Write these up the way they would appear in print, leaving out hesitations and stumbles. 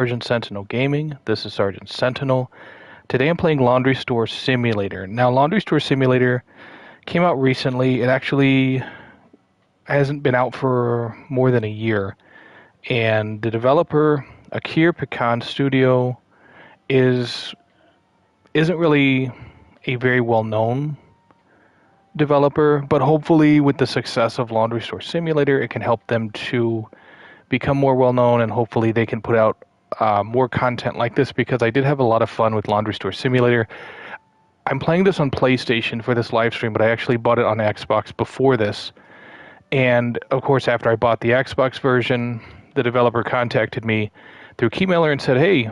Sergeant Sentinel Gaming. This is Sergeant Sentinel. Today I'm playing Laundry Store Simulator. Now, Laundry Store Simulator came out recently. It actually hasn't been out for more than a year. And the developer, Akir Pekan Studio, isn't really a very well-known developer, but hopefully with the success of Laundry Store Simulator, it can help them to become more well-known, and hopefully they can put out more content like this, because I did have a lot of fun with Laundry Store Simulator. I'm playing this on PlayStation for this live stream, but I actually bought it on Xbox before this. And of course, after I bought the Xbox version, the developer contacted me through Keymailer and said, hey,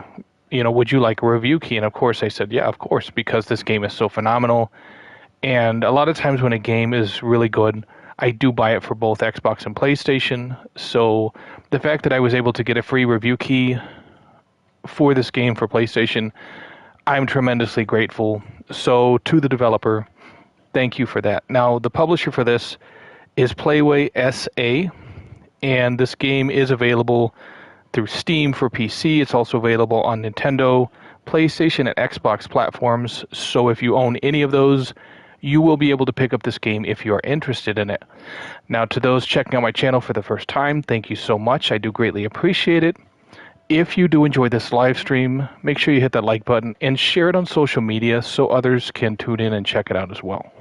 would you like a review key? And of course I said, yeah, of course, because this game is so phenomenal. And a lot of times when a game is really good, I do buy it for both Xbox and PlayStation. So the fact that I was able to get a free review key for this game for PlayStation, I'm tremendously grateful. So to the developer, thank you for that. Now, the publisher for this is Playway SA, and this game is available through Steam for PC. It's also available on Nintendo, PlayStation, and Xbox platforms. So if you own any of those, you will be able to pick up this game if you are interested in it. Now, to those checking out my channel for the first time, thank you so much. I do greatly appreciate it. If you do enjoy this live stream, make sure you hit that like button and share it on social media so others can tune in and check it out as well.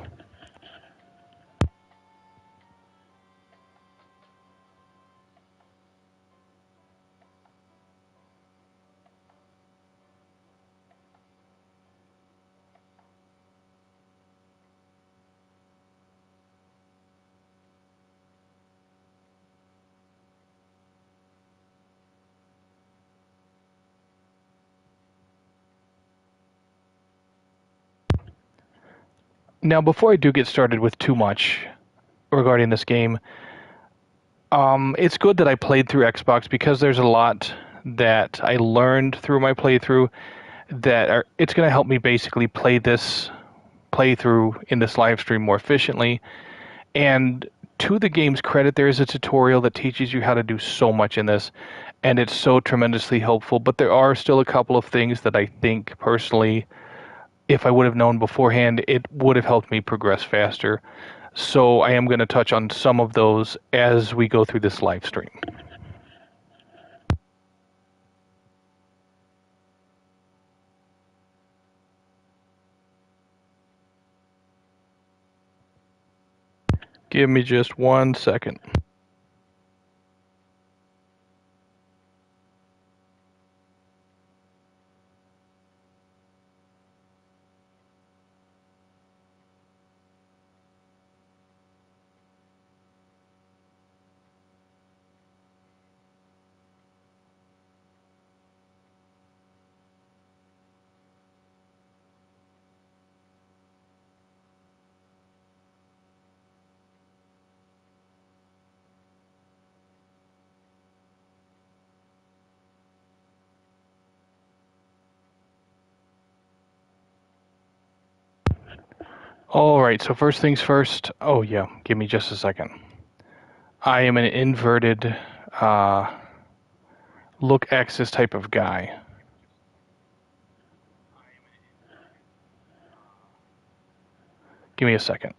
Now, before I do get started with too much regarding this game, it's good that I played through Xbox, because there's a lot that I learned through my playthrough it's going to help me basically play this playthrough in this live stream more efficiently. And to the game's credit, there is a tutorial that teaches you how to do so much in this, and it's so tremendously helpful. But there are still a couple of things that I think personally, if I would have known beforehand, it would have helped me progress faster. So I am going to touch on some of those as we go through this live stream. Give me just 1 second. All right, so first things first. Oh, yeah, give me just a second. I am an inverted look axis type of guy. Give me a second.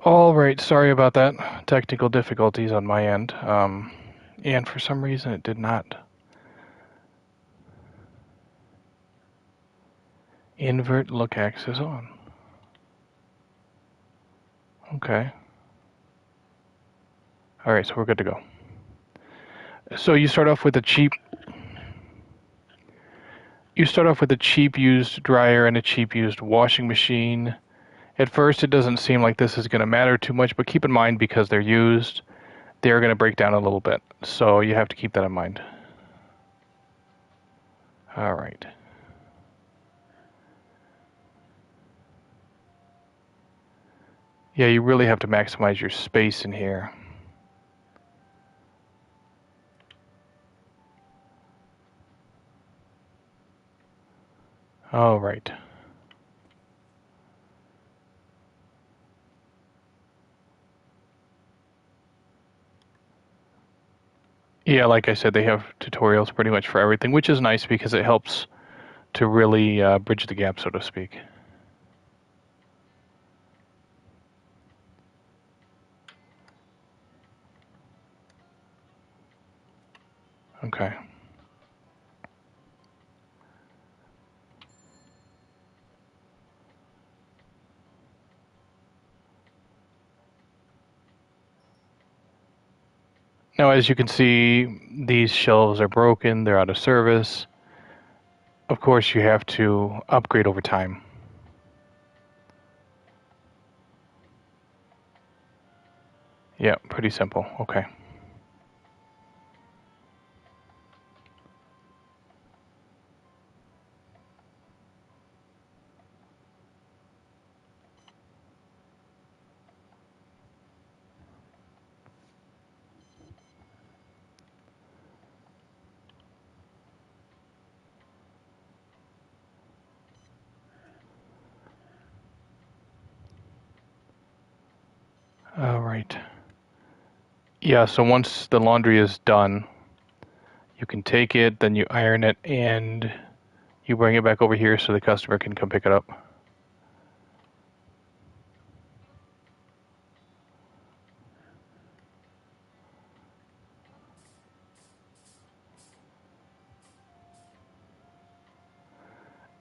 All right, sorry about that. Technical difficulties on my end. And for some reason it did not invert look axis on. Okay. All right, so we're good to go. So you start off with a cheap used dryer and a cheap used washing machine. At first, it doesn't seem like this is going to matter too much, but keep in mind, because they're used, they're going to break down a little bit. So you have to keep that in mind. All right. Yeah, you really have to maximize your space in here. Oh, right. Yeah, like I said, they have tutorials pretty much for everything, which is nice because it helps to really bridge the gap, so to speak. Okay. Now, as you can see, these shelves are broken, they're out of service. Of course, you have to upgrade over time. Yeah, pretty simple. Okay. All right. Yeah, so once the laundry is done, you can take it, then you iron it, and you bring it back over here so the customer can come pick it up.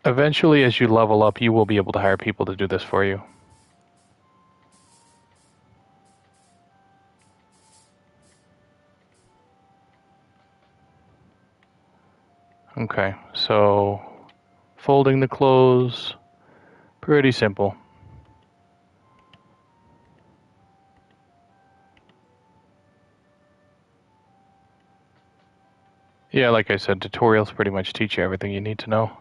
Eventually, as you level up, you will be able to hire people to do this for you. Okay, so folding the clothes, pretty simple. Yeah, like I said, tutorials pretty much teach you everything you need to know.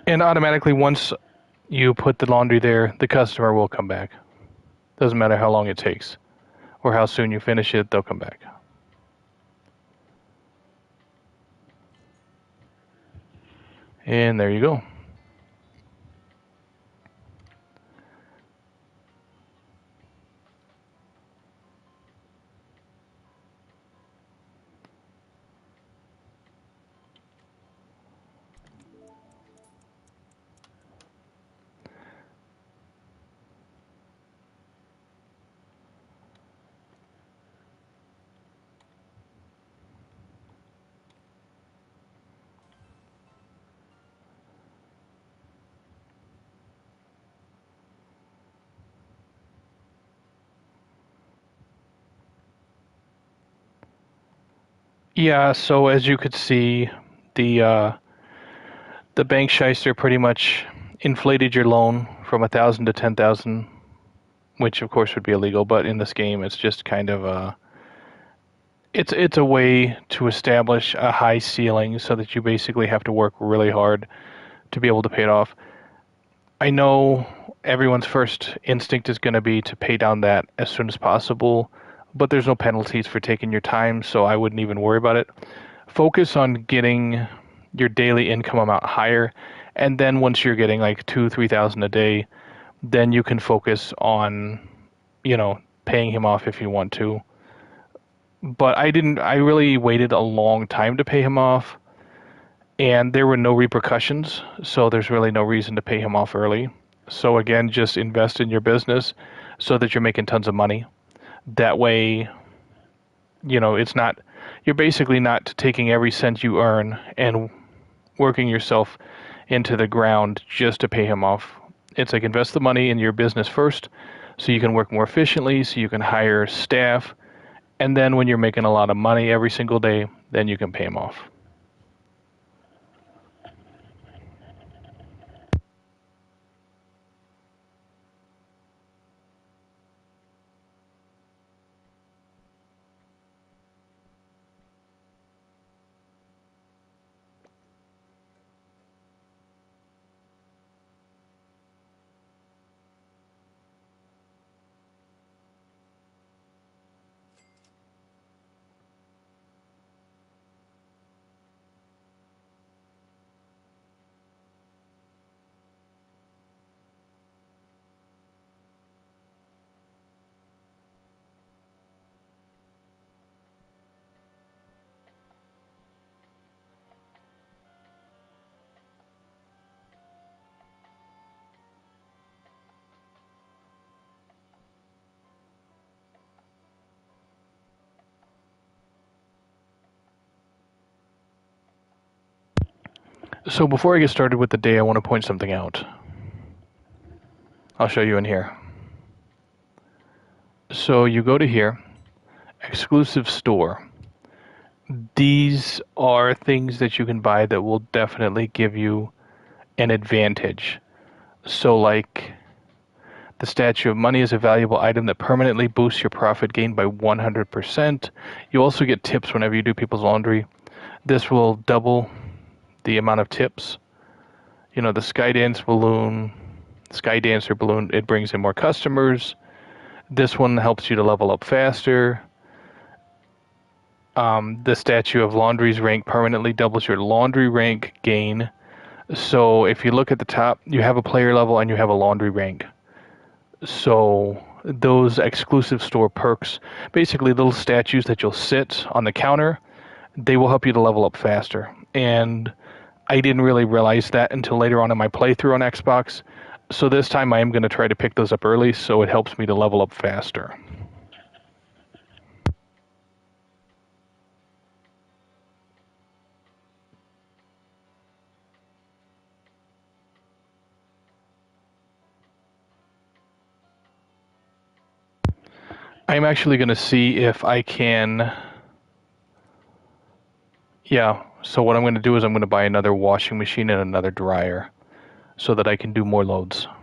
And automatically, once you put the laundry there, the customer will come back. Doesn't matter how long it takes or how soon you finish it, they'll come back. And there you go. Yeah, so as you could see, the uh, the bank shyster pretty much inflated your loan from 1,000 to 10,000, which of course would be illegal. But in this game, it's just kind of it's a way to establish a high ceiling so that you basically have to work really hard to be able to pay it off. I know everyone's first instinct is going to be to pay down that as soon as possible, but there's no penalties for taking your time, so I wouldn't even worry about it. Focus on getting your daily income amount higher, and then once you're getting like 2, 3,000 a day, then you can focus on, paying him off if you want to. But I didn't. I really waited a long time to pay him off, and there were no repercussions, so there's really no reason to pay him off early. So again, just invest in your business so that you're making tons of money. That way, it's not, you're basically not taking every cent you earn and working yourself into the ground just to pay him off. It's like invest the money in your business first so you can work more efficiently, so you can hire staff, and then when you're making a lot of money every single day, then you can pay him off. So before I get started with the day, I want to point something out. I'll show you in here. So you go to here, exclusive store. These are things that you can buy that will definitely give you an advantage. So like the Statue of Money is a valuable item that permanently boosts your profit gain by 100%. You also get tips whenever you do people's laundry. This will double the amount of tips. You know, the Sky Dancer balloon, it brings in more customers. This one helps you to level up faster. The Statue of Laundry's rank permanently doubles your laundry rank gain. So if you look at the top, you have a player level and you have a laundry rank. So those exclusive store perks, basically little statues that you'll sit on the counter, they will help you to level up faster. And I didn't really realize that until later on in my playthrough on Xbox. So this time I am going to try to pick those up early so it helps me to level up faster. I'm actually going to see if I can. Yeah, so what I'm going to do is I'm going to buy another washing machine and another dryer so that I can do more loads. I'm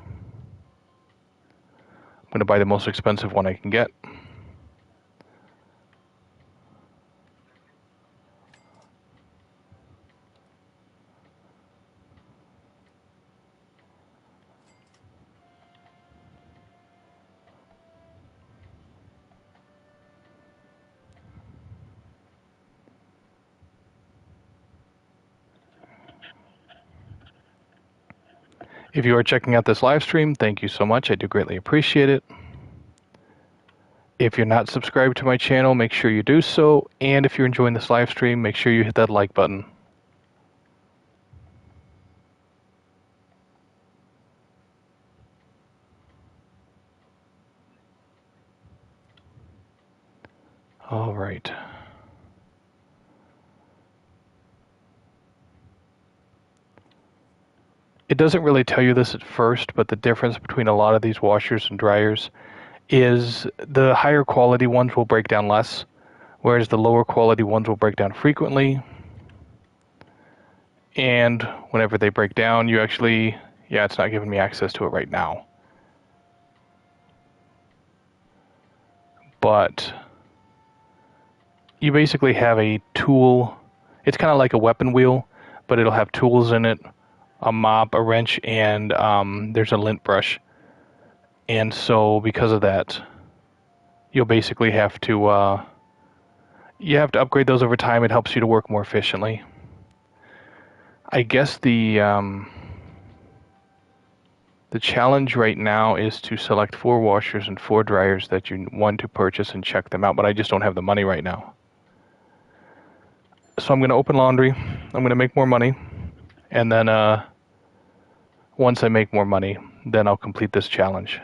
going to buy the most expensive one I can get. If you are checking out this live stream, thank you so much. I do greatly appreciate it. If you're not subscribed to my channel, make sure you do so. And if you're enjoying this live stream, make sure you hit that like button. All right. It doesn't really tell you this at first, but the difference between a lot of these washers and dryers is the higher quality ones will break down less, whereas the lower quality ones will break down frequently. And whenever they break down, you actually, yeah, it's not giving me access to it right now. But you basically have a tool. It's kind of like a weapon wheel, but it'll have tools in it, a mop, a wrench, and there's a lint brush. And so because of that, you'll basically have to you have to upgrade those over time. It helps you to work more efficiently. I guess the challenge right now is to select 4 washers and 4 dryers that you want to purchase and check them out, but I just don't have the money right now. So I'm going to open laundry. I'm going to make more money, and then once I make more money, then I'll complete this challenge.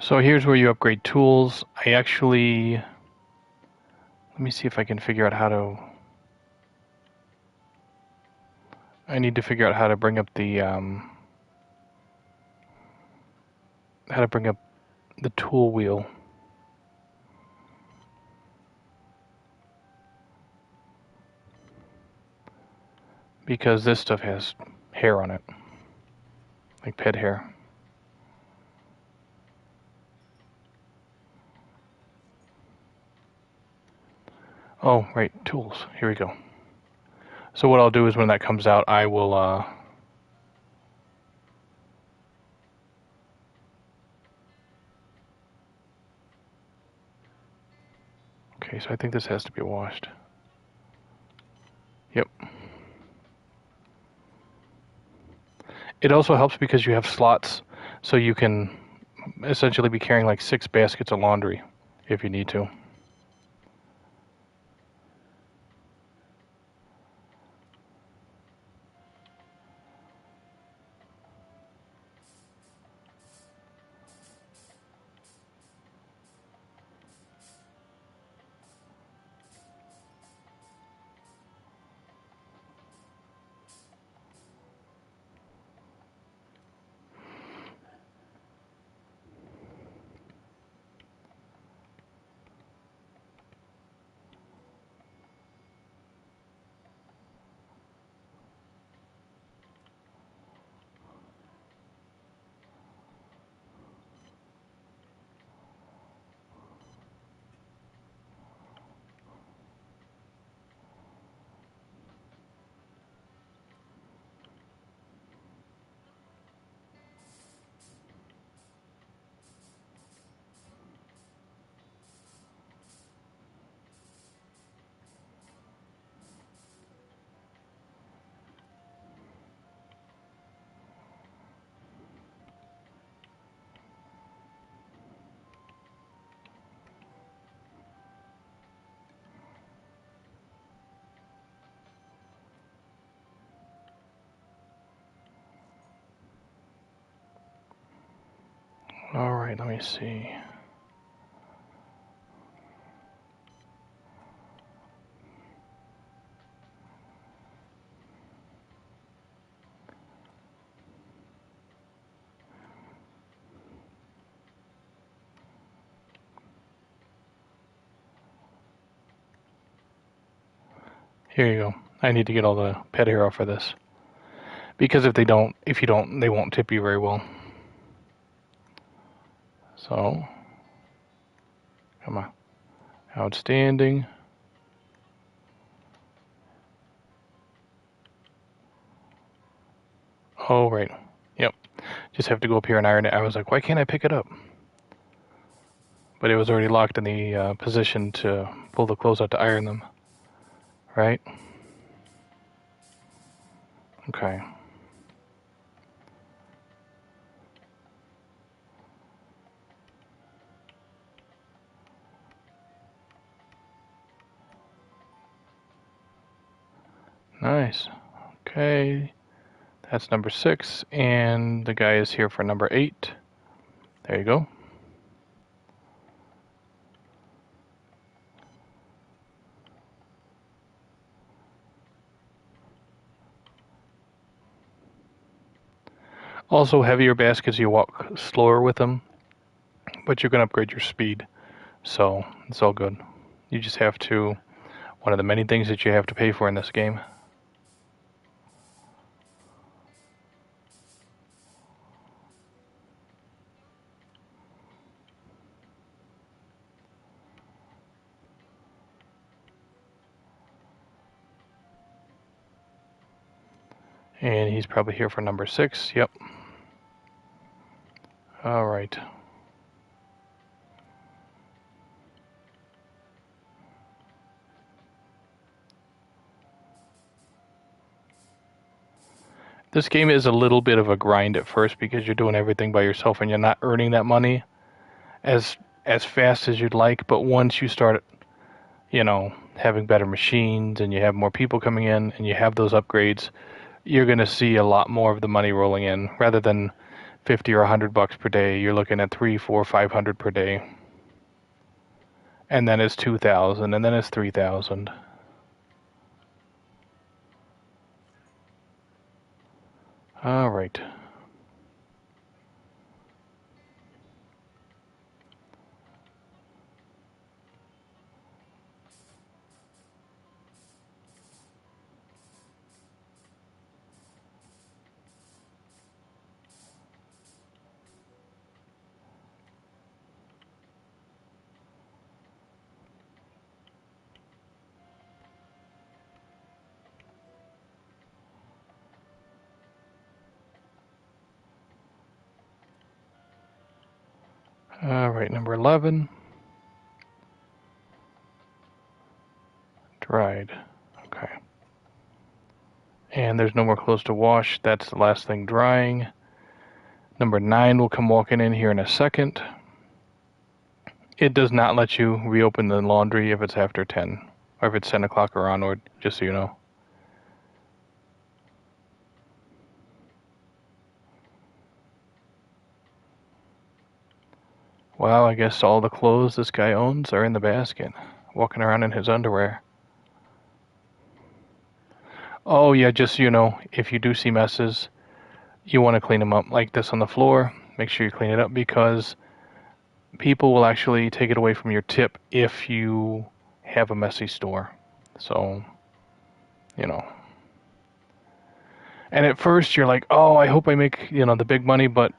So here's where you upgrade tools. Let me see if I can figure out how to. I need to figure out how to bring up the tool wheel. Because this stuff has hair on it, like pet hair. Oh, right, tools. Here we go. So what I'll do is when that comes out, I will okay, so I think this has to be washed. Yep. It also helps because you have slots, so you can essentially be carrying like 6 baskets of laundry if you need to. All right, let me see. Here you go. I need to get all the pet hair off of this. Because if you don't, they won't tip you very well. So, come on. Outstanding. Oh, right. Yep. Just have to go up here and iron it. I was like, why can't I pick it up? But it was already locked in the position to pull the clothes out to iron them. Right? Okay. Nice. Okay. That's number 6. And the guy is here for number 8. There you go. Also, heavier baskets, you walk slower with them, but you're going to upgrade your speed. So, it's all good. You just have to, one of the many things that you have to pay for in this game. And he's probably here for number 6. Yep. All right. This game is a little bit of a grind at first because you're doing everything by yourself and you're not earning that money as fast as you'd like. But once you start, having better machines and you have more people coming in and you have those upgrades, you're going to see a lot more of the money rolling in rather than $50 or $100 per day, you're looking at 3, 4, 500 per day. And then it's 2,000, and then it's 3,000. All right. All right, number 11. Dried. Okay. And there's no more clothes to wash. That's the last thing drying. Number 9 will come walking in here in a second. It does not let you reopen the laundry if it's after 10, or if it's 10 o'clock or onward, just so you know. Wow, I guess all the clothes this guy owns are in the basket, walking around in his underwear. Oh yeah, just so you know, if you do see messes, you want to clean them up like this on the floor. Make sure you clean it up, because people will actually take it away from your tip if you have a messy store. So, you know. And at first you're like, oh, I hope I make, the big money, but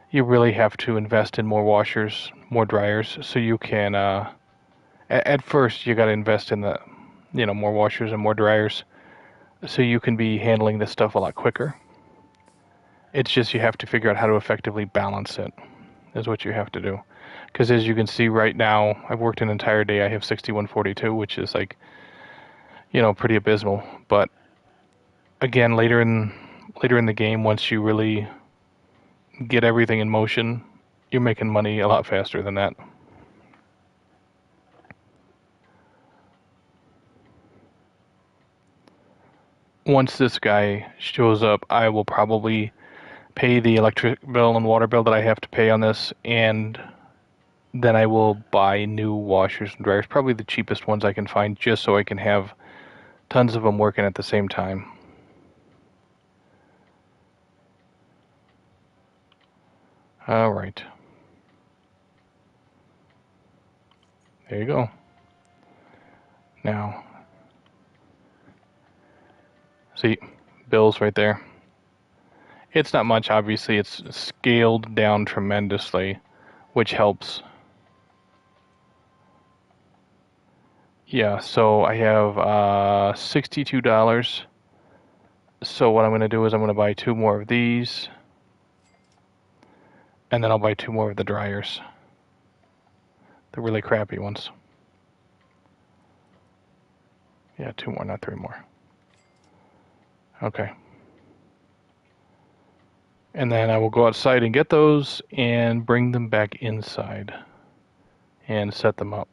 you really have to invest in more washers, more dryers, so you can, at first you got to invest in the, more washers and more dryers, so you can be handling this stuff a lot quicker. It's just you have to figure out how to effectively balance it, is what you have to do. Because as you can see right now, I've worked an entire day, I have 6142, which is like, pretty abysmal. But again, later in the game, once you really get everything in motion, you're making money a lot faster than that. Once this guy shows up, I will probably pay the electric bill and water bill that I have to pay on this, and then I will buy new washers and dryers, probably the cheapest ones I can find, just so I can have tons of them working at the same time. All right. There you go. Now, see, bills right there. It's not much, obviously. It's scaled down tremendously, which helps. Yeah, so I have $62. So what I'm going to do is I'm going to buy 2 more of these, and then I'll buy 2 more of the dryers. The really crappy ones. Yeah, 2 more, not 3 more. Okay. And then I will go outside and get those and bring them back inside and set them up.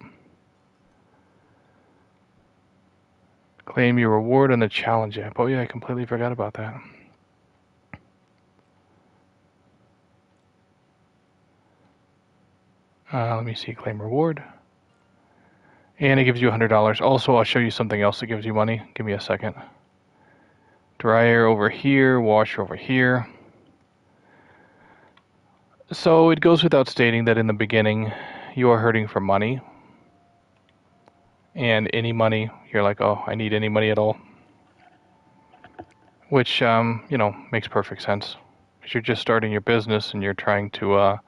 Claim your reward on the challenge app. Oh yeah, I completely forgot about that. Let me see, claim reward. And it gives you $100. Also, I'll show you something else that gives you money. Give me a second. Dryer over here, washer over here. So it goes without stating that in the beginning, you are hurting for money. And any money, you're like, oh, I need any money at all. Which, makes perfect sense. Because you're just starting your business and you're trying to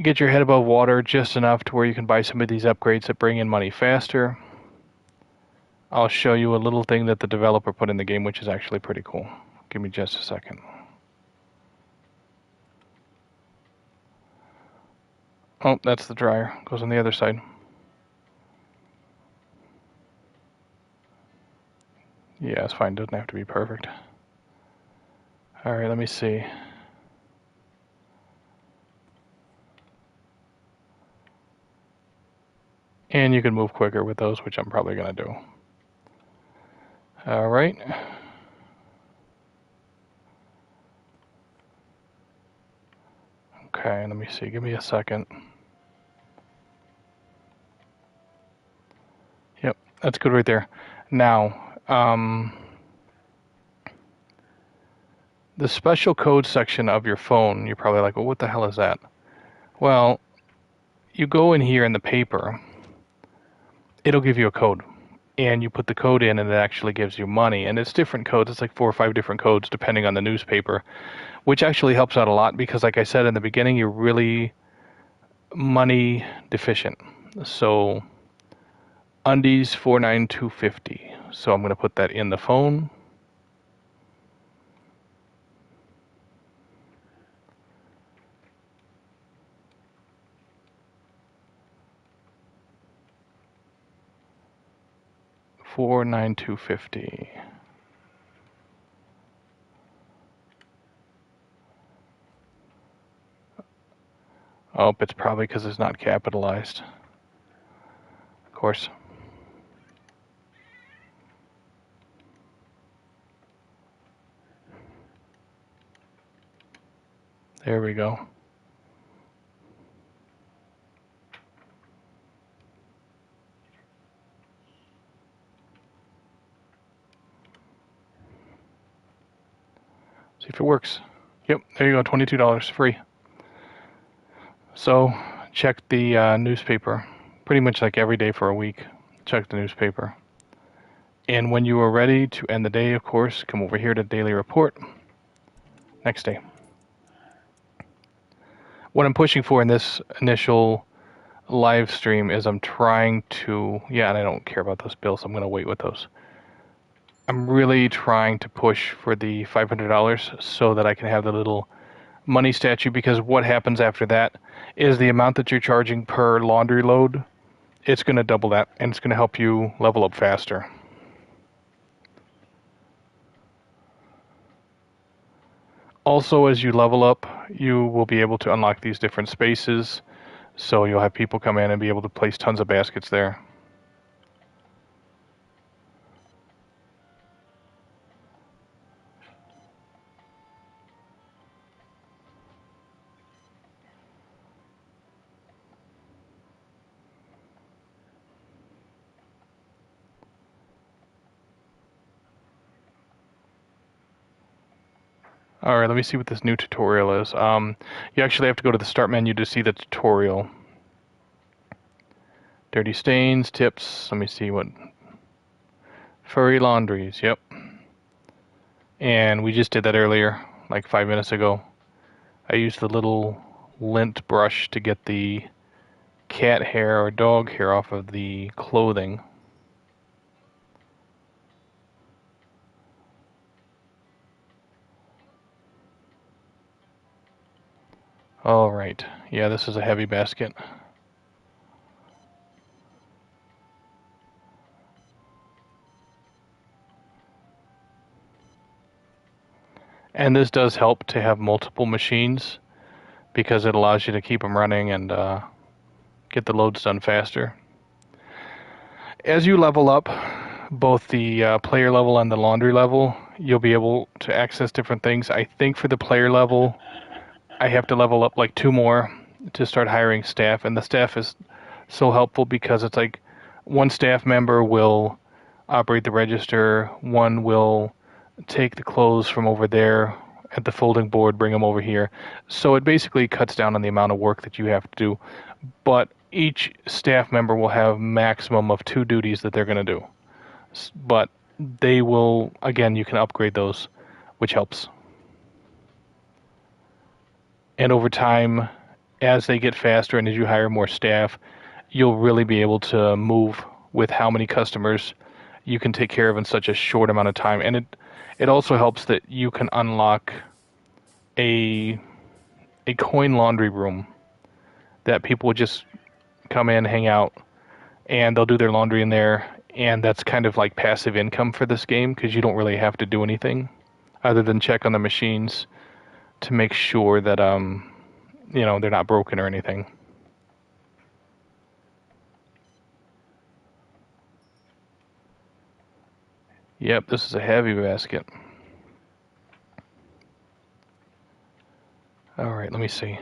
get your head above water just enough to where you can buy some of these upgrades that bring in money faster. I'll show you a little thing that the developer put in the game, which is actually pretty cool. Give me just a second. Oh, that's the dryer. Goes on the other side. Yeah, it's fine. Doesn't have to be perfect. Alright, let me see. And you can move quicker with those, which I'm probably going to do. Alright. Okay, let me see. Give me a second. Yep, that's good right there. Now, the special code section of your phone, you're probably like, well, what the hell is that? Well, you go in here in the paper, it'll give you a code. And you put the code in and it actually gives you money. And it's different codes. It's like 4 or 5 different codes depending on the newspaper, which actually helps out a lot because, like I said in the beginning, you're really money deficient. So undies 49250. So I'm going to put that in the phone. $49250. Oh, it's probably because it's not capitalized. Of course. There we go. See if it works. Yep, there you go, $22 free. So check the newspaper pretty much like every day for a week. Check the newspaper. And when you are ready to end the day, of course, come over here to Daily Report. Next day. What I'm pushing for in this initial live stream is I'm trying to, yeah, and I don't care about those bills. I'm going to wait with those. I'm really trying to push for the $500 so that I can have the little money statue, because what happens after that is the amount that you're charging per laundry load, it's going to double that, and it's going to help you level up faster. Also, as you level up, you will be able to unlock these different spaces, so you'll have people come in and be able to place tons of baskets there. Alright, let me see what this new tutorial is. You actually have to go to the start menu to see the tutorial. Dirty stains, tips, let me see what... Furry laundries, yep. And we just did that earlier, like 5 minutes ago. I used the little lint brush to get the cat hair or dog hair off of the clothing. Alright, yeah, this is a heavy basket. And this does help to have multiple machines, because it allows you to keep them running and get the loads done faster. As you level up, both the player level and the laundry level, you'll be able to access different things. I think for the player level, I have to level up like 2 more to start hiring staff, and the staff is so helpful because it's like one staff member will operate the register, one will take the clothes from over there at the folding board, bring them over here. So it basically cuts down on the amount of work that you have to do. But each staff member will have maximum of 2 duties that they're going to do. But they will, again, you can upgrade those, which helps. And over time, as they get faster and as you hire more staff, you'll really be able to move with how many customers you can take care of in such a short amount of time. And it also helps that you can unlock a coin laundry room that people will just come in, hang out, and they'll do their laundry in there. And that's kind of like passive income for this game, because you don't really have to do anything other than check on the machines to make sure that they're not broken or anything. Yep, this is a heavy basket. All right, let me see.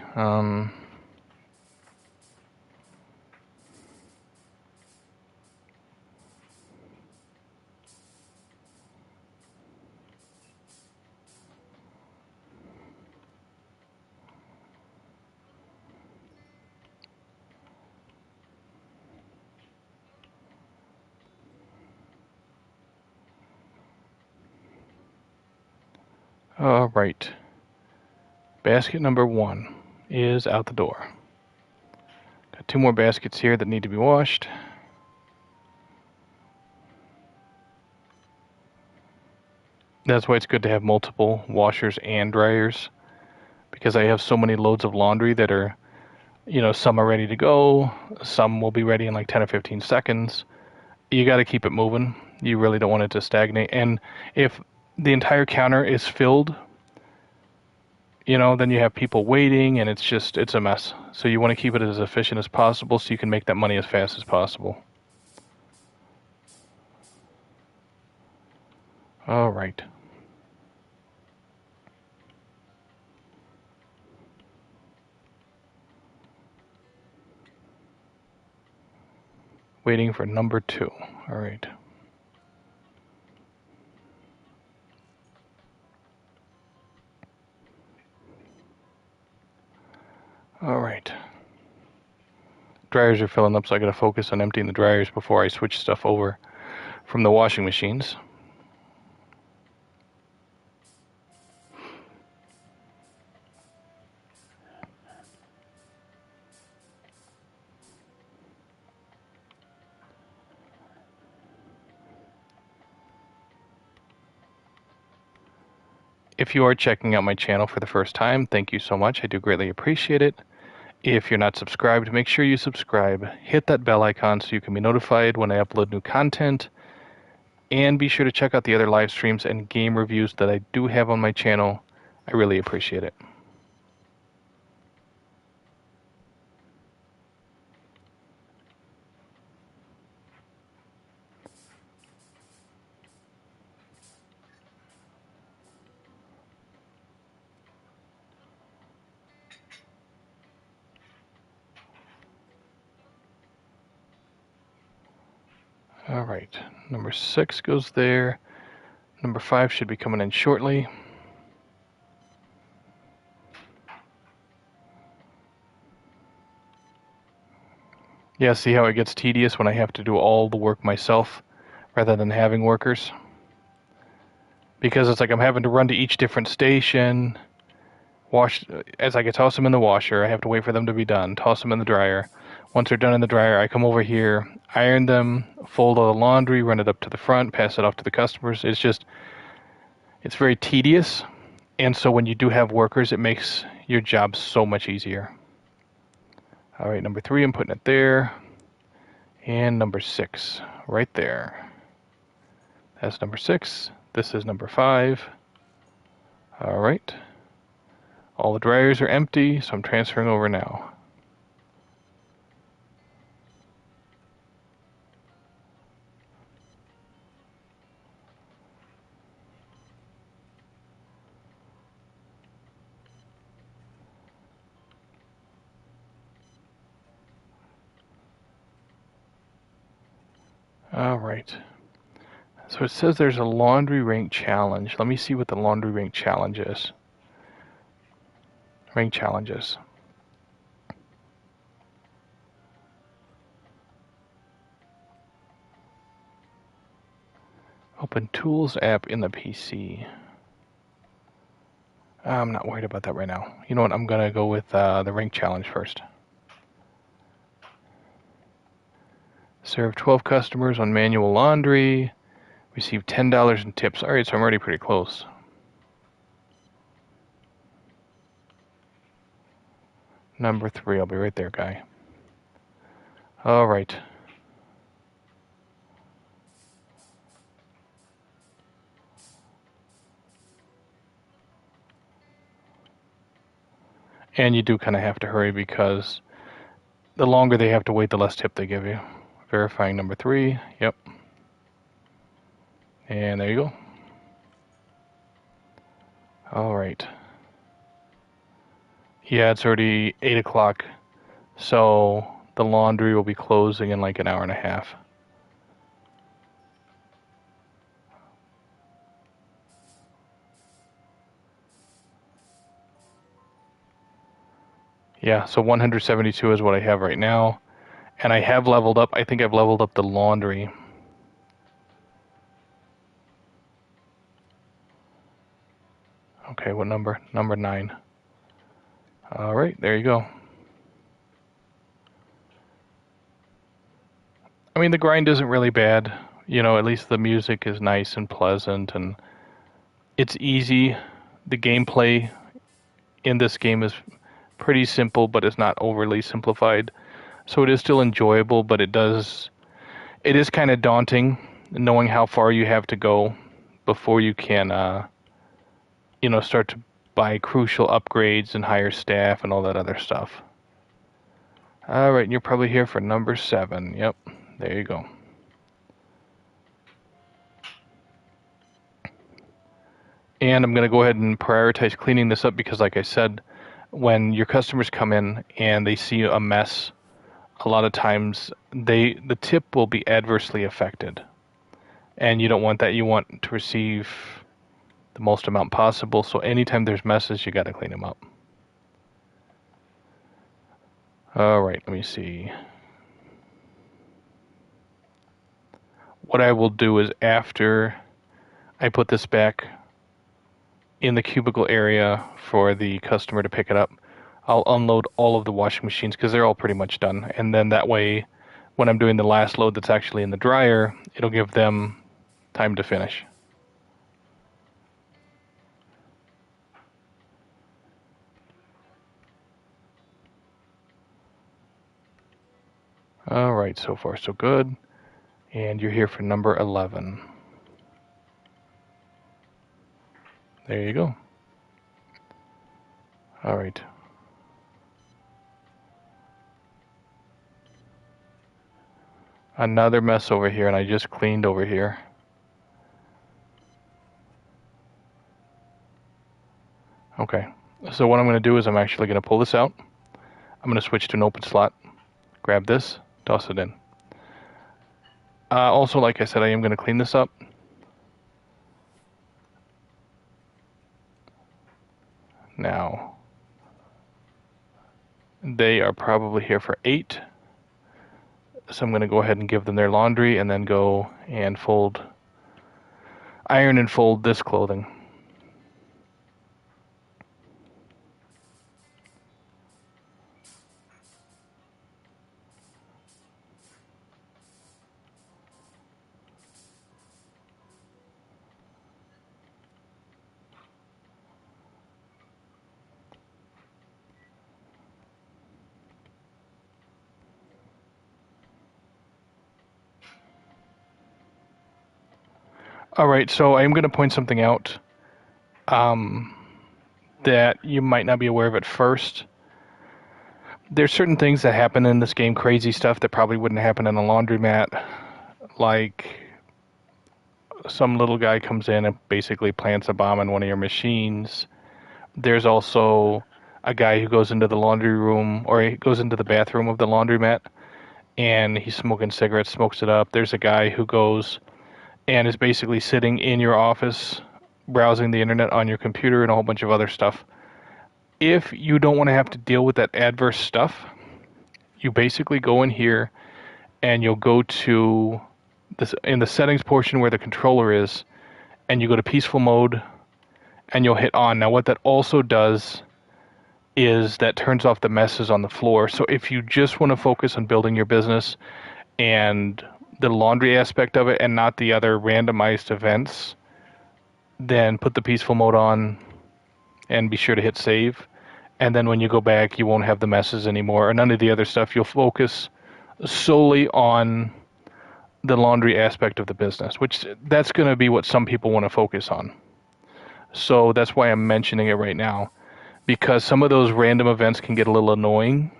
All right. Basket number 1 is out the door. Got 2 more baskets here that need to be washed. That's why it's good to have multiple washers and dryers, because I have so many loads of laundry that are, some are ready to go, some will be ready in like 10 or 15 seconds. You got to keep it moving. You really don't want it to stagnate. And if the entire counter is filled, then you have people waiting and it's a mess. So you want to keep it as efficient as possible so you can make that money as fast as possible. All right. Waiting for number 2. All right. All right. Dryers are filling up, so I got to focus on emptying the dryers before I switch stuff over from the washing machines. If you are checking out my channel for the first time, thank you so much. I do greatly appreciate it. If you're not subscribed, make sure you subscribe. Hit that bell icon so you can be notified when I upload new content. And be sure to check out the other live streams and game reviews that I do have on my channel. I really appreciate it. All right, number 6 goes there. Number 5 should be coming in shortly. Yeah, see how it gets tedious when I have to do all the work myself rather than having workers? Because it's like I'm having to run to each different station, wash, as I can toss them in the washer, I have to wait for them to be done, toss them in the dryer. Once they're done in the dryer, I come over here, iron them, fold all the laundry, run it up to the front, pass it off to the customers. It's very tedious. And so when you do have workers, it makes your job so much easier. All right, number 3, I'm putting it there. And number 6, right there. That's number 6. This is number 5. All right. All the dryers are empty, so I'm transferring over now. All right. So it says there's a laundry rank challenge. Let me see what the laundry rank challenge is. Rank challenges. Open Tools app in the PC. I'm not worried about that right now. You know what? I'm going to go with the rank challenge first. Serve 12 customers on manual laundry. Receive $10 in tips. All right, so I'm already pretty close. Number 3, I'll be right there, guy. All right. And you do kind of have to hurry because the longer they have to wait, the less tip they give you. Verifying number 3. Yep. And there you go. All right. Yeah, it's already 8 o'clock, so the laundry will be closing in like an hour and a half. Yeah, so 172 is what I have right now. And I have leveled up. I think I've leveled up the laundry. Okay, what number? Number 9. All right, there you go. I mean, the grind isn't really bad. You know, at least the music is nice and pleasant, and it's easy. The gameplay in this game is pretty simple, but it's not overly simplified. So it is still enjoyable, but it is kind of daunting knowing how far you have to go before you can, start to buy crucial upgrades and hire staff and all that other stuff. All right, and you're probably here for number 7. Yep, there you go. And I'm going to go ahead and prioritize cleaning this up because, like I said, when your customers come in and they see a mess, a lot of times the tip will be adversely affected. And you don't want that. You want to receive the most amount possible. So anytime there's messes, you got to clean them up. All right, let me see. What I will do is after I put this back in the cubicle area for the customer to pick it up, I'll unload all of the washing machines because they're all pretty much done. And then that way, when I'm doing the last load that's actually in the dryer, it'll give them time to finish. All right, so far so good. And you're here for number 11. There you go. All right. Another mess over here, and I just cleaned over here. Okay, so what I'm going to do is I'm actually going to pull this out. I'm going to switch to an open slot, grab this, toss it in. Also, like I said, I am going to clean this up. Now, they are probably here for 8. So I'm going to go ahead and give them their laundry and then go and iron and fold this clothing. All right, so I'm going to point something out that you might not be aware of at first. There's certain things that happen in this game, crazy stuff that probably wouldn't happen in a laundromat, like some little guy comes in and basically plants a bomb in one of your machines. There's also a guy who goes into the laundry room, or he goes into the bathroom of the laundromat, and he's smoking cigarettes, smokes it up. There's a guy who goes and is basically sitting in your office, browsing the internet on your computer and a whole bunch of other stuff. If you don't want to have to deal with that adverse stuff, you basically go in here and you'll go to this in the settings portion where the controller is, and you go to peaceful mode and you'll hit on. Now what that also does is that turns off the messes on the floor. So if you just want to focus on building your business and the laundry aspect of it and not the other randomized events, then put the peaceful mode on and be sure to hit save. And then when you go back, you won't have the messes anymore or none of the other stuff. You'll focus solely on the laundry aspect of the business, which that's going to be what some people want to focus on. So that's why I'm mentioning it right now, because some of those random events can get a little annoying.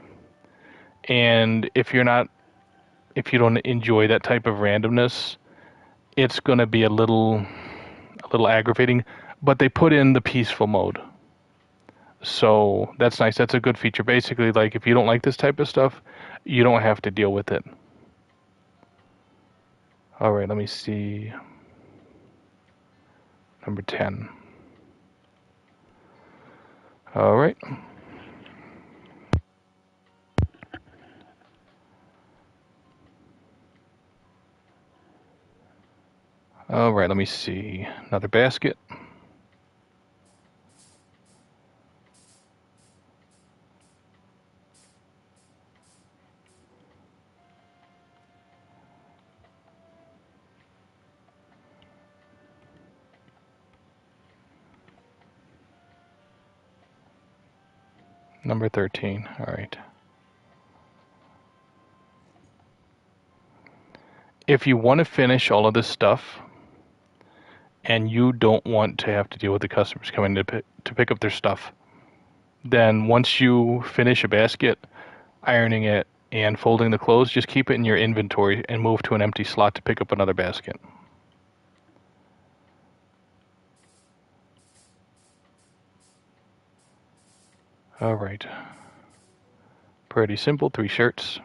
And if you don't enjoy that type of randomness, it's going to be a little aggravating. But they put in the peaceful mode. So that's nice. That's a good feature. Basically, like if you don't like this type of stuff, you don't have to deal with it. All right, let me see. Number 10. All right. All right, let me see. Another basket. Number 13. All right. If you want to finish all of this stuff and you don't want to have to deal with the customers coming to pick up their stuff, then once you finish a basket, ironing it and folding the clothes, just keep it in your inventory and move to an empty slot to pick up another basket. All right. Pretty simple, 3 shirts.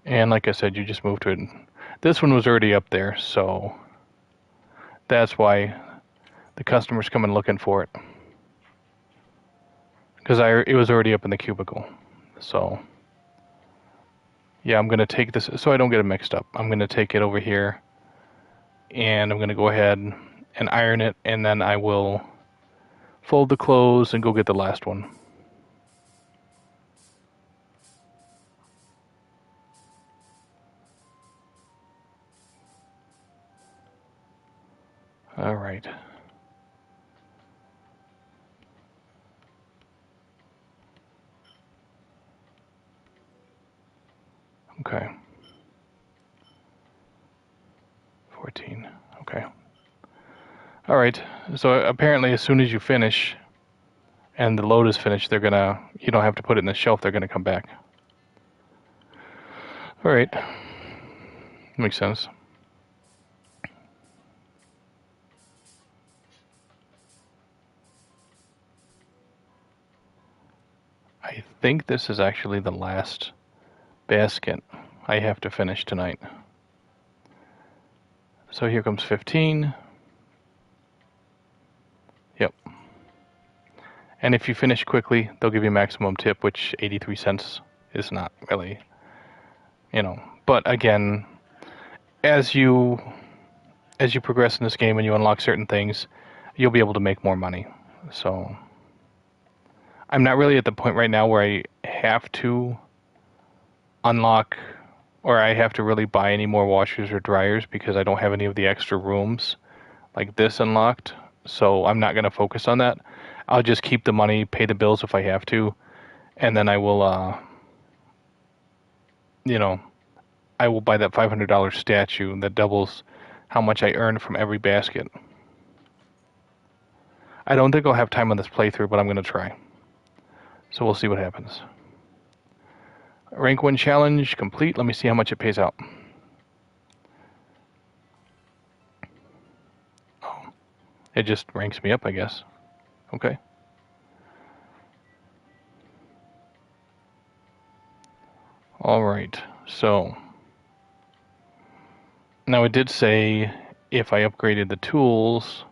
And like I said, you just move to it. This one was already up there, so that's why the customer's coming looking for it. Because it was already up in the cubicle. So yeah, I'm going to take this, so I don't get it mixed up. I'm going to take it over here, and I'm going to go ahead and iron it, and then I will fold the clothes and go get the last one. All right. Okay. 14. Okay. All right. So apparently, as soon as you finish and the load is finished, you don't have to put it in the shelf. They're gonna come back. All right. Makes sense. I think this is actually the last basket I have to finish tonight. So here comes 15. Yep. And if you finish quickly, they'll give you a maximum tip, which 83 cents is not really, But again, as you progress in this game and you unlock certain things, you'll be able to make more money. So I'm not really at the point right now where I have to unlock or I have to really buy any more washers or dryers because I don't have any of the extra rooms like this unlocked. So I'm not going to focus on that. I'll just keep the money, pay the bills if I have to, and then I will, I will buy that $500 statue that doubles how much I earn from every basket. I don't think I'll have time on this playthrough, but I'm going to try. So we'll see what happens. Rank 1 challenge complete. Let me see how much it pays out. Oh, it just ranks me up, I guess. Okay. All right. So now it did say if I upgraded the tools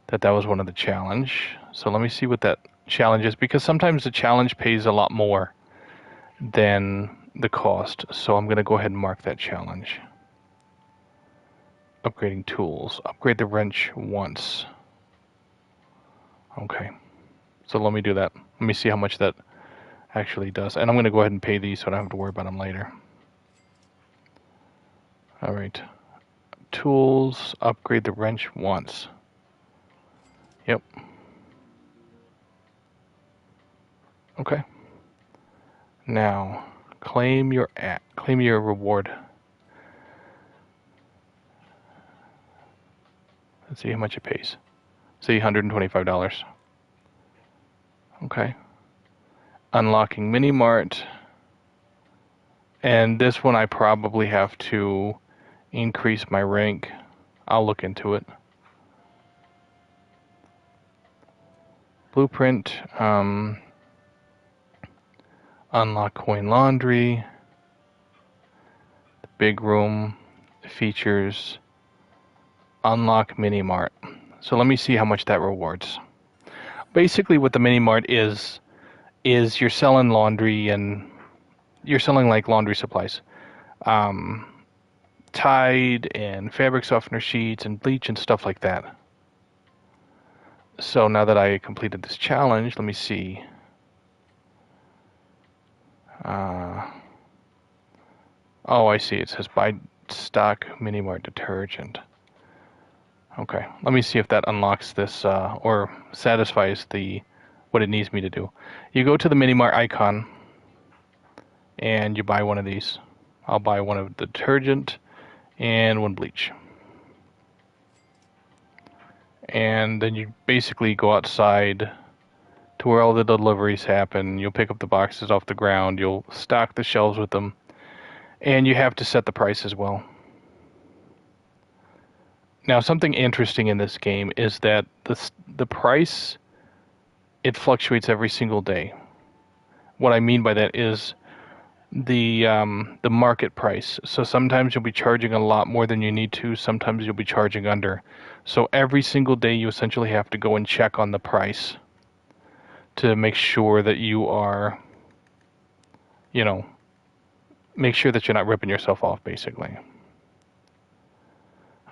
that was one of the challenge. So let me see what that challenge is, because sometimes the challenge pays a lot more than the cost. So I'm going to go ahead and mark that challenge. Upgrading tools. Upgrade the wrench once. Okay. So let me do that. Let me see how much that actually does. And I'm going to go ahead and pay these so I don't have to worry about them later. All right. Tools. Upgrade the wrench once. Yep. Okay. Now, claim your reward. Let's see how much it pays. See, $125. Okay. Unlocking Mini Mart. And this one I probably have to increase my rank. I'll look into it. Blueprint, unlock coin laundry, the big room, features, unlock mini mart. So let me see how much that rewards. Basically what the mini mart is you're selling laundry, and you're selling like laundry supplies. Tide and fabric softener sheets and bleach and stuff like that. So now that I completed this challenge, let me see. Oh, I see. It says buy stock mini mart detergent. Okay, let me see if that unlocks this or satisfies what it needs me to do. You go to the mini mart icon and you buy one of these. I'll buy one of detergent and one bleach. And then you basically go outside to where all the deliveries happen. You'll pick up the boxes off the ground. You'll stock the shelves with them. And you have to set the price as well. Now, something interesting in this game is that the price, it fluctuates every single day. What I mean by that is the market price. So sometimes you'll be charging a lot more than you need to. Sometimes you'll be charging under. So every single day you essentially have to go and check on the price to make sure that you are, make sure that you're not ripping yourself off, basically.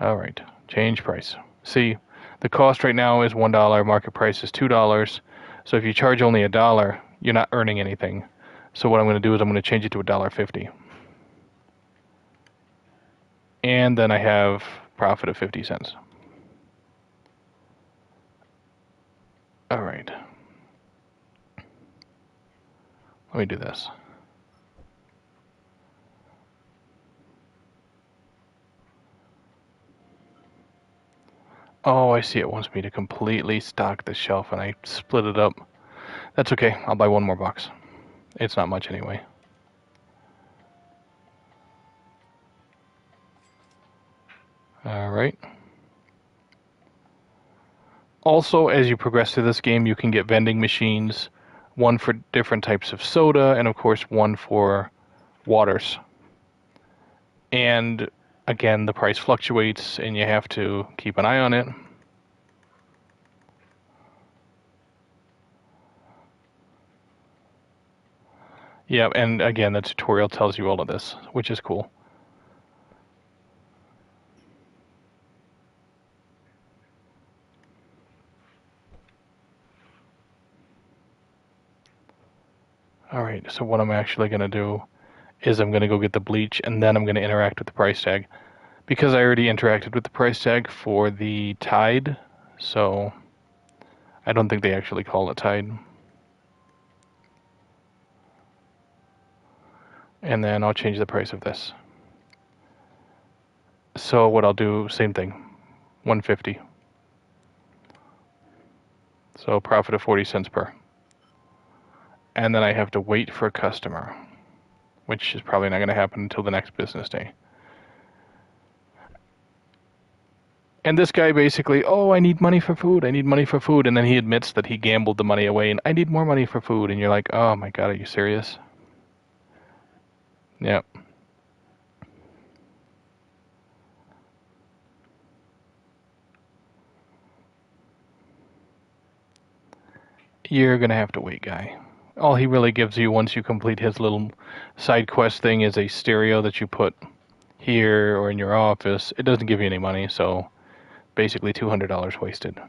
All right, change price. See, the cost right now is $1, market price is $2. So if you charge only $1, you're not earning anything. So what I'm going to do is I'm going to change it to $1.50. And then I have profit of 50 cents. All right. Let me do this. Oh, I see. It wants me to completely stock the shelf, and I split it up. That's okay. I'll buy one more box. It's not much anyway. All right. Also, as you progress through this game, you can get vending machines, one for different types of soda, and of course one for waters. And again, the price fluctuates, and you have to keep an eye on it. Yeah, and again, the tutorial tells you all of this, which is cool. All right, so what I'm actually going to do is I'm going to go get the bleach, and then I'm going to interact with the price tag. Because I already interacted with the price tag for the Tide, so I don't think they actually call it Tide. And then I'll change the price of this. So what I'll do, same thing, 150. So profit of 40 cents per. And then I have to wait for a customer, which is probably not going to happen until the next business day. And this guy basically, oh, I need money for food. I need money for food. And then he admits that he gambled the money away and I need more money for food. And you're like, oh my God, are you serious? Yep. You're going to have to wait, guy. All he really gives you once you complete his little side quest thing is a stereo that you put here or in your office. It doesn't give you any money, so basically $200 wasted.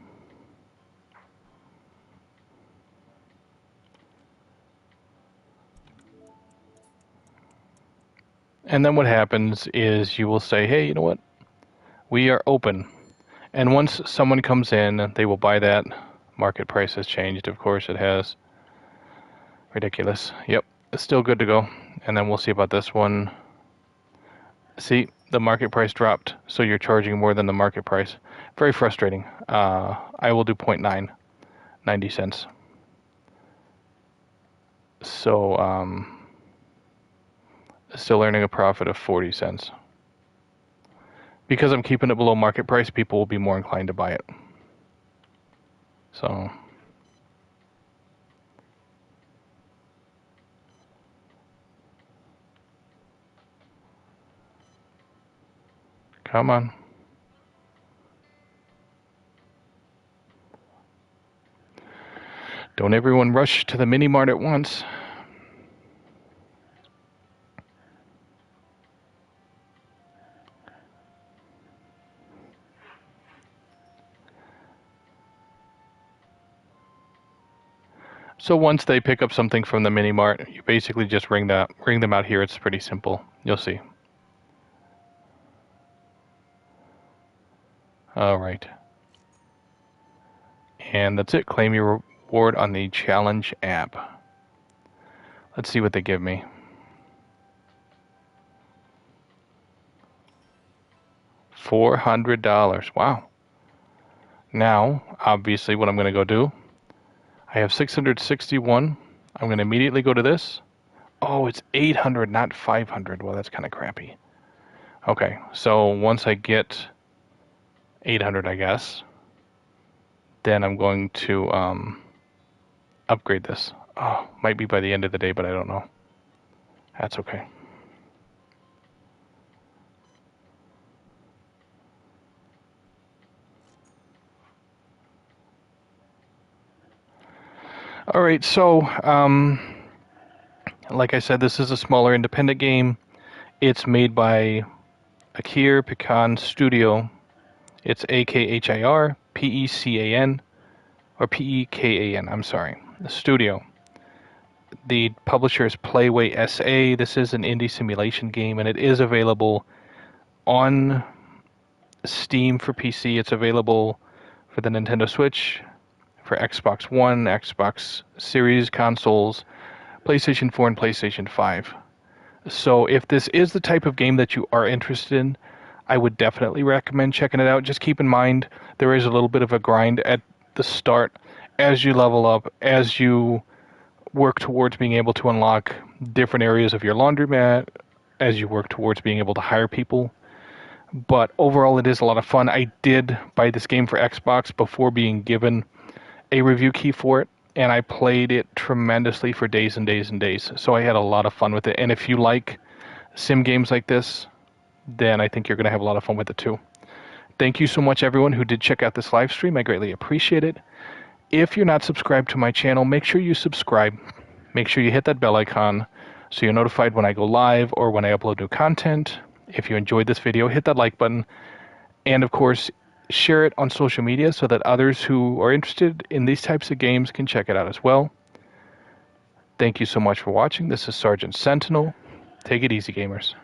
And then what happens is you will say, hey, you know what? We are open. And once someone comes in, they will buy that. Market price has changed, of course it has. Ridiculous. Yep, it's still good to go. And then we'll see about this one. See, the market price dropped, so you're charging more than the market price. Very frustrating. I will do 0.9, 90 cents. So, still earning a profit of 40 cents. because I'm keeping it below market price, people will be more inclined to buy it. So, come on. Don't everyone rush to the mini mart at once. So once they pick up something from the mini mart, you basically just ring them out here. It's pretty simple. You'll see. All right. And that's it. Claim your reward on the challenge app. Let's see what they give me. $400. Wow. Now, obviously, what I'm going to go do, I have 661. I'm going to immediately go to this. Oh, it's 800, not 500. Well, that's kind of crappy. Okay, so once I get 800, I guess, then I'm going to upgrade this. Oh, might be by the end of the day, but I don't know. That's okay. All right, so like I said, this is a smaller independent game. It's made by Akir Pecan Studio. It's AKHIR or PEKAN. I'm sorry, the studio. The publisher is Playway SA. This is an indie simulation game, and it is available on Steam for PC. It's available for the Nintendo Switch, for Xbox One, Xbox Series consoles, PlayStation 4, and PlayStation 5. So if this is the type of game that you are interested in, I would definitely recommend checking it out. Just keep in mind there is a little bit of a grind at the start as you level up, as you work towards being able to unlock different areas of your laundromat, as you work towards being able to hire people. But overall, it is a lot of fun. I did buy this game for Xbox before being given a review key for it, and I played it tremendously for days and days and days. So I had a lot of fun with it. And if you like sim games like this, then I think you're going to have a lot of fun with it too. Thank you so much, everyone who did check out this live stream. I greatly appreciate it. If you're not subscribed to my channel, make sure you subscribe. Make sure you hit that bell icon so you're notified when I go live or when I upload new content. If you enjoyed this video, hit that like button. And of course, share it on social media so that others who are interested in these types of games can check it out as well. Thank you so much for watching. This is Sergeant Sentinel. Take it easy, gamers.